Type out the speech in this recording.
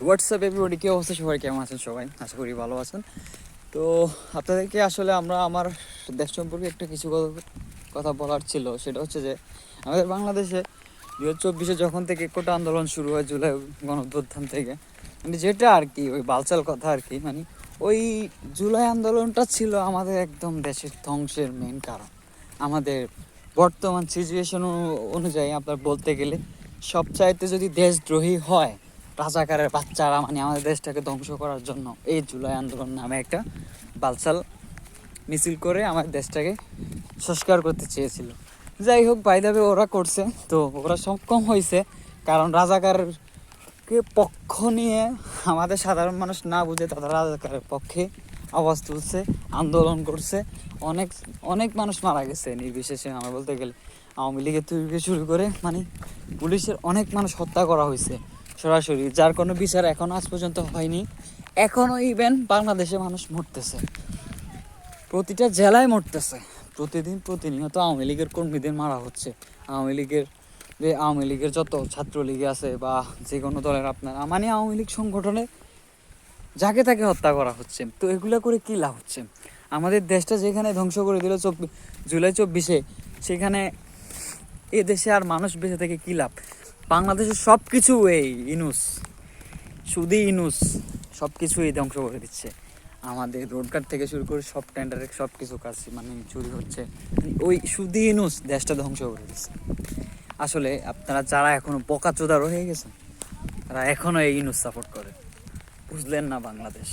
WhatsApp everybody, কি অবস্থা? সবাই কেমন আছেন? সবাই আশা করি ভালো আছেন। তো আপনাদেরকে আসলে আমার দেশ সম্পর্কে একটা কিছু কথা বলার ছিল। সেটা হচ্ছে যে আমাদের বাংলাদেশে 2024 যখন থেকে কোটা আন্দোলন শুরু হয়, জুলাই গণঅভ্যুত্থান থেকে, মানে যেটা আর কি ওই বালচাল কথা আর কি, মানে ওই জুলাই আন্দোলনটা ছিল আমাদের একদম দেশের ধ্বংসের মেন কারণ। আমাদের বর্তমান সিচুয়েশন অনুযায়ী আপনার বলতে গেলে সবচাইতে যদি দেশদ্রোহী হয় রাজাকারের বাচ্চারা, মানে আমাদের দেশটাকে ধ্বংস করার জন্য এই জুলাই আন্দোলন নামে একটা বালসাল মিছিল করে আমাদের দেশটাকে সংস্কার করতে চেয়েছিল। যাই হোক, বাইদাবে ওরা করছে, তো ওরা সক্ষম হয়েছে, কারণ রাজাকারকে পক্ষ নিয়ে আমাদের সাধারণ মানুষ না বুঝে তারা রাজাকারের পক্ষে আওয়াজ তুলছে, আন্দোলন করছে। অনেক অনেক মানুষ মারা গেছে নির্বিশেষে। আমরা বলতে গেলে আওয়ামী লীগের থেকে শুরু করে মানে পুলিশের অনেক মানুষ হত্যা করা হয়েছে সরাসরি, যার কোনো বিচার এখনো আজ পর্যন্ত হয়নি। এখনো ইভেন বাংলাদেশে মানুষ মরতেছে, প্রতিটা জেলায় মরতেছে, প্রতিনিয়ত আওয়ামী লীগের কর্মীদের মারা হচ্ছে। আওয়ামী লীগের যত ছাত্রলীগ আছে বা যে কোনো দলের আপনার মানে আওয়ামী লীগ সংগঠনে যাকে তাকে হত্যা করা হচ্ছে। তো এগুলো করে কী লাভ হচ্ছে? আমাদের দেশটা যেখানে ধ্বংস করে দিল জুলাই 24, সেখানে এ দেশে আর মানুষ বেঁচে থেকে কী লাভ? বাংলাদেশের সব কিছু এই ইনুস, শুধু ইনুস সব কিছুই ধ্বংস করে দিচ্ছে। আমাদের রোডঘাট থেকে শুরু করে সব টেন্ডারের সব কিছু কাজ মানে চুরি হচ্ছে। ওই শুধু ইনুস দেশটা ধ্বংস করে দিচ্ছে। আসলে আপনারা যারা এখনো বোকাচোদা রয়ে গেছেন, তারা এখনো এই ইনুস সাপোর্ট করে, বুঝলেন না বাংলাদেশ।